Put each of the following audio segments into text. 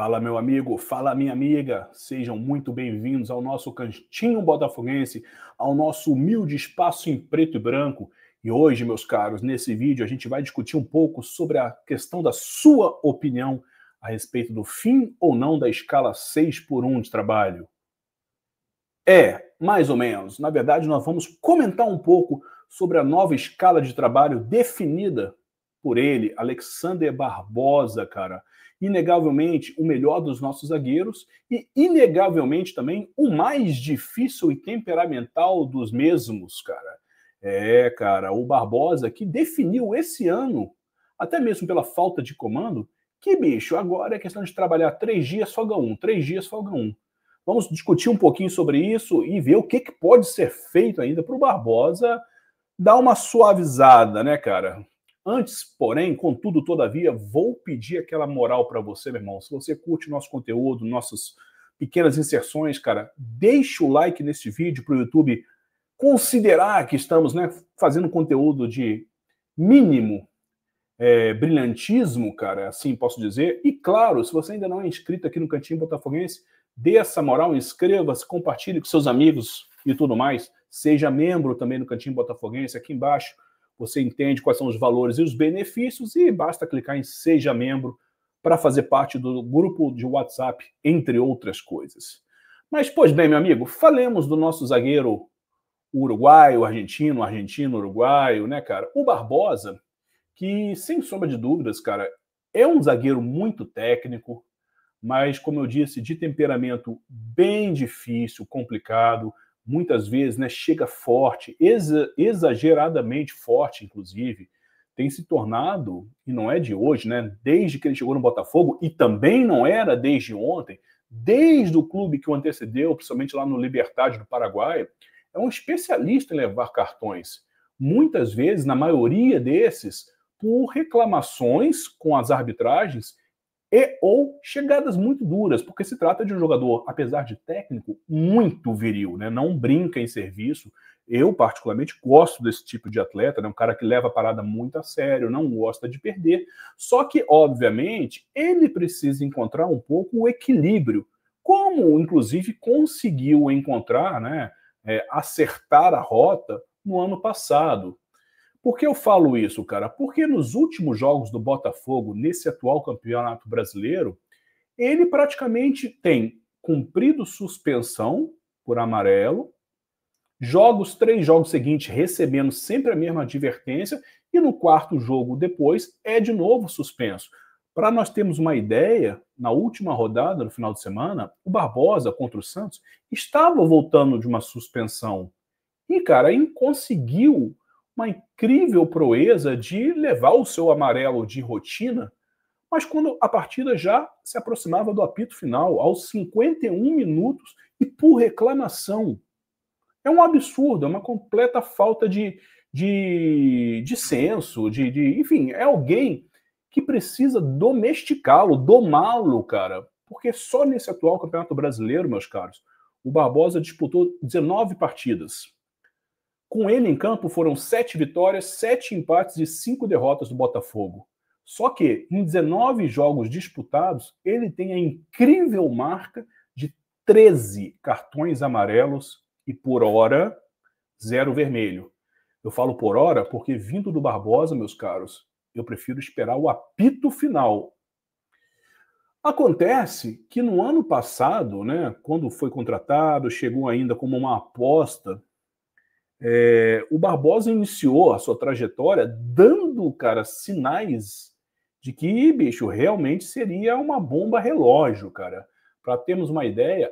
Fala, meu amigo, fala, minha amiga. Sejam muito bem-vindos ao nosso Cantinho Botafoguense, ao nosso humilde espaço em preto e branco. E hoje, meus caros, nesse vídeo a gente vai discutir um pouco sobre a questão da sua opinião a respeito do fim ou não da escala 6x1 de trabalho. Mais ou menos. Na verdade, nós vamos comentar um pouco sobre a nova escala de trabalho definida por ele, Alexander Barbosa, cara. Inegavelmente o melhor dos nossos zagueiros e inegavelmente também o mais difícil e temperamental dos mesmos, cara. Cara, o Barbosa que definiu esse ano, até mesmo pela falta de comando, que, bicho, agora é questão de trabalhar 3 dias, folga 1, 3 dias, folga 1. Vamos discutir um pouquinho sobre isso e ver o que pode ser feito ainda para o Barbosa dar uma suavizada, né, cara? Antes, porém, contudo, todavia, vou pedir aquela moral para você, meu irmão. Se você curte nosso conteúdo, nossas pequenas inserções, cara, deixa o like nesse vídeo para o YouTube considerar que estamos, né, fazendo conteúdo de mínimo brilhantismo, cara, assim posso dizer. E claro, se você ainda não é inscrito aqui no Cantinho Botafoguense, dê essa moral, inscreva-se, compartilhe com seus amigos e tudo mais. Seja membro também do Cantinho Botafoguense, aqui embaixo você entende quais são os valores e os benefícios e basta clicar em Seja Membro para fazer parte do grupo de WhatsApp, entre outras coisas. Mas, pois bem, meu amigo, falemos do nosso zagueiro uruguaio, argentino, uruguaio, né, cara? O Barbosa, que, sem sombra de dúvidas, cara, é um zagueiro muito técnico, mas, como eu disse, de temperamento bem difícil, complicado, muitas vezes, né, chega forte, exageradamente forte, inclusive, tem se tornado, e não é de hoje, né, desde que ele chegou no Botafogo, e também não era desde ontem, desde o clube que o antecedeu, principalmente lá no Libertad do Paraguai, é um especialista em levar cartões. Muitas vezes, na maioria desses, por reclamações com as arbitragens ou chegadas muito duras, porque se trata de um jogador, apesar de técnico, muito viril, né? Não brinca em serviço. Eu, particularmente, gosto desse tipo de atleta, né? Um cara que leva a parada muito a sério, não gosta de perder. Só que, obviamente, ele precisa encontrar um pouco o equilíbrio, como, inclusive, conseguiu encontrar, né? Acertar a rota no ano passado. Por que eu falo isso, cara? Porque nos últimos jogos do Botafogo, nesse atual campeonato brasileiro, ele praticamente tem cumprido suspensão por amarelo, 3 jogos seguintes recebendo sempre a mesma advertência, e no quarto jogo depois é de novo suspenso. Para nós termos uma ideia, na última rodada, no final de semana, o Barbosa contra o Santos estava voltando de uma suspensão. E, cara, conseguiu uma incrível proeza de levar o seu amarelo de rotina, mas quando a partida já se aproximava do apito final, aos 51 minutos, e por reclamação. É um absurdo, é uma completa falta de senso, enfim, é alguém que precisa domesticá-lo, domá-lo, cara, porque só nesse atual Campeonato Brasileiro, meus caros, o Barbosa disputou 19 partidas. Com ele em campo foram 7 vitórias, 7 empates e 5 derrotas do Botafogo. Só que, em 19 jogos disputados, ele tem a incrível marca de 13 cartões amarelos e, por hora, 0 vermelho. Eu falo por hora porque, vindo do Barbosa, meus caros, eu prefiro esperar o apito final. Acontece que no ano passado, né, quando foi contratado, chegou ainda como uma aposta, o Barbosa iniciou a sua trajetória dando, cara, sinais de que, bicho, realmente seria uma bomba relógio, cara. Para termos uma ideia,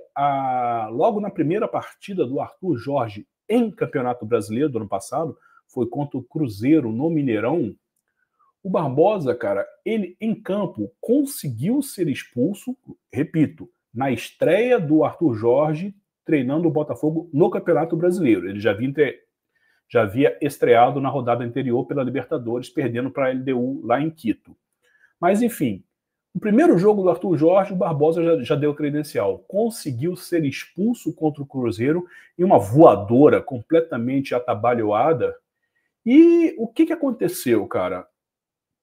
logo na primeira partida do Arthur Jorge em Campeonato Brasileiro do ano passado, foi contra o Cruzeiro no Mineirão, o Barbosa, cara, ele em campo conseguiu ser expulso, repito, na estreia do Arthur Jorge treinando o Botafogo no Campeonato Brasileiro. Ele já havia estreado na rodada anterior pela Libertadores, perdendo para a LDU lá em Quito. Mas, enfim, no primeiro jogo do Arthur Jorge, o Barbosa já deu credencial. Conseguiu ser expulso contra o Cruzeiro em uma voadora completamente atabalhoada. E o que aconteceu, cara?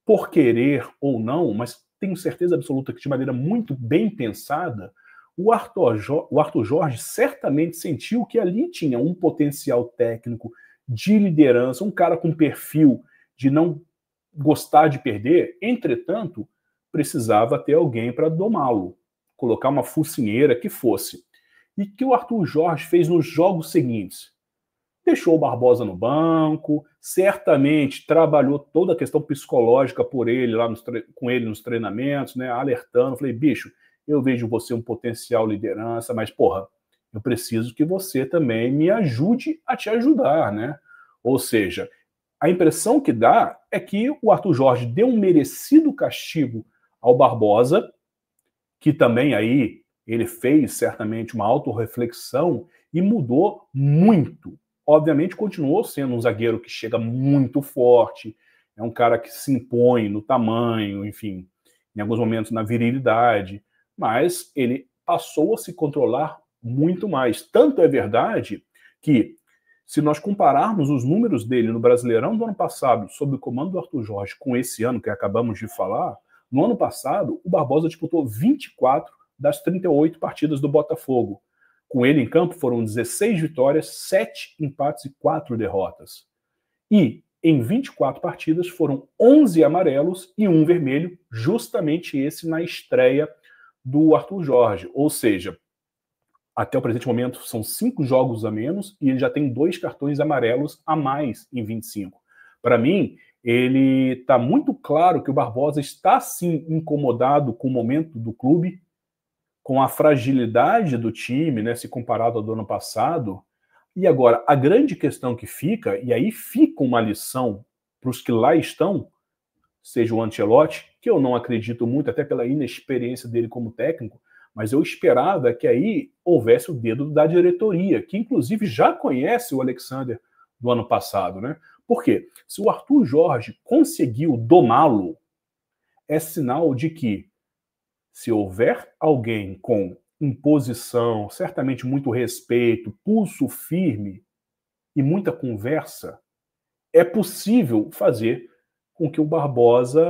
Por querer ou não, mas tenho certeza absoluta que de maneira muito bem pensada, o Arthur Jorge certamente sentiu que ali tinha um potencial técnico de liderança, um cara com perfil de não gostar de perder, entretanto, precisava ter alguém para domá-lo, colocar uma focinheira que fosse. E que o Arthur Jorge fez nos jogos seguintes? Deixou o Barbosa no banco, certamente trabalhou toda a questão psicológica por ele lá com ele nos treinamentos, né, alertando. Falei, bicho, eu vejo você um potencial liderança, mas, porra, eu preciso que você também me ajude a te ajudar, né? Ou seja, a impressão que dá é que o Arthur Jorge deu um merecido castigo ao Barbosa, que também aí ele fez certamente uma autorreflexão e mudou muito. Obviamente continuou sendo um zagueiro que chega muito forte, é um cara que se impõe no tamanho, enfim, em alguns momentos na virilidade, mas ele passou a se controlar muito mais. Tanto é verdade que, se nós compararmos os números dele no Brasileirão do ano passado, sob o comando do Arthur Jorge, com esse ano que acabamos de falar, no ano passado, o Barbosa disputou 24 das 38 partidas do Botafogo. Com ele em campo foram 16 vitórias, 7 empates e 4 derrotas. E em 24 partidas foram 11 amarelos e 1 vermelho, justamente esse na estreia do Arthur Jorge. Ou seja, até o presente momento são 5 jogos a menos e ele já tem 2 cartões amarelos a mais em 25. Para mim, ele está muito claro que o Barbosa está sim incomodado com o momento do clube, com a fragilidade do time, né, se comparado ao do ano passado. E agora, a grande questão que fica, e aí fica uma lição para os que lá estão, seja o Ancelotti, que eu não acredito muito, até pela inexperiência dele como técnico, mas eu esperava que aí houvesse o dedo da diretoria, que inclusive já conhece o Alexander do ano passado, né? Por quê? Se o Arthur Jorge conseguiu domá-lo, é sinal de que, se houver alguém com imposição, certamente muito respeito, pulso firme e muita conversa, é possível fazer com que o Barbosa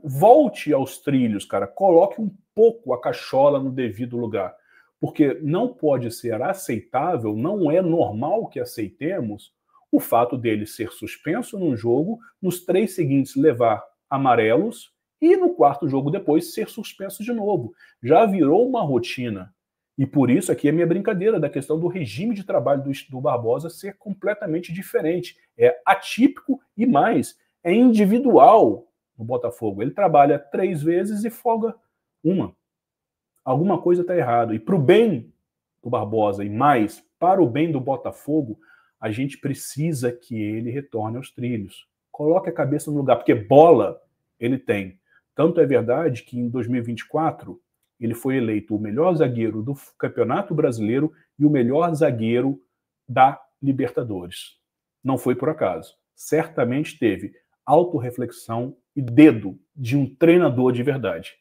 volte aos trilhos, cara, coloque um pouco a cachola no devido lugar. Porque não pode ser aceitável, não é normal que aceitemos o fato dele ser suspenso num jogo, nos 3 seguintes levar amarelos e no 4º jogo depois ser suspenso de novo. Já virou uma rotina. E por isso aqui é a minha brincadeira da questão do regime de trabalho do Barbosa ser completamente diferente. É atípico e mais, é individual no Botafogo. Ele trabalha 3 vezes e folga 1. Alguma coisa está errada. E para o bem do Barbosa e mais para o bem do Botafogo, a gente precisa que ele retorne aos trilhos. Coloque a cabeça no lugar, porque bola ele tem. Tanto é verdade que em 2024 ele foi eleito o melhor zagueiro do Campeonato Brasileiro e o melhor zagueiro da Libertadores. Não foi por acaso. Certamente teve autorreflexão e dedo de um treinador de verdade.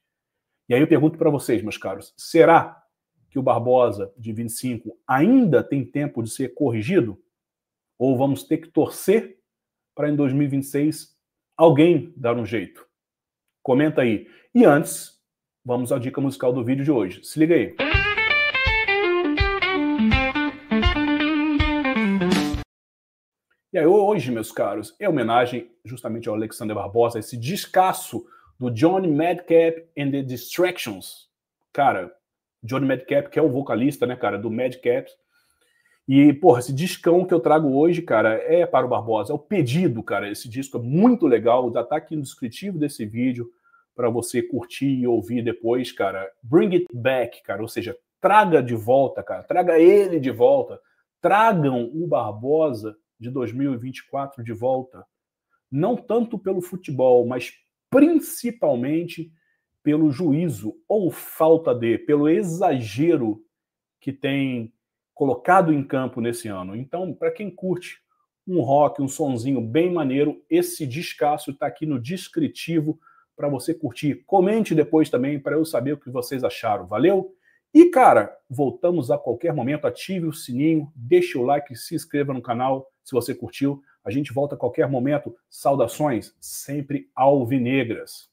E aí eu pergunto para vocês, meus caros, será que o Barbosa, de 25, ainda tem tempo de ser corrigido? Ou vamos ter que torcer para em 2026 alguém dar um jeito? Comenta aí. E antes, vamos à dica musical do vídeo de hoje. Se liga aí. E aí, hoje, meus caros, é homenagem justamente ao Alexander Barbosa, esse descasso do Johnny Madcap and the Distractions. Cara, Johnny Madcap, que é o vocalista, né, cara, do Madcap. E, porra, esse discão que eu trago hoje, cara, é para o Barbosa. É o pedido, cara. Esse disco é muito legal. Já tá aqui no descritivo desse vídeo para você curtir e ouvir depois, cara. Bring it back, cara. Ou seja, traga de volta, cara. Traga ele de volta. Tragam o Barbosa de 2024 de volta. Não tanto pelo futebol, mas principalmente pelo juízo ou falta de, pelo exagero que tem colocado em campo nesse ano. Então, para quem curte um rock, um sonzinho bem maneiro, esse descasso está aqui no descritivo para você curtir. Comente depois também para eu saber o que vocês acharam. Valeu? E, cara, voltamos a qualquer momento. Ative o sininho, deixe o like, se inscreva no canal se você curtiu. A gente volta a qualquer momento. Saudações sempre alvinegras.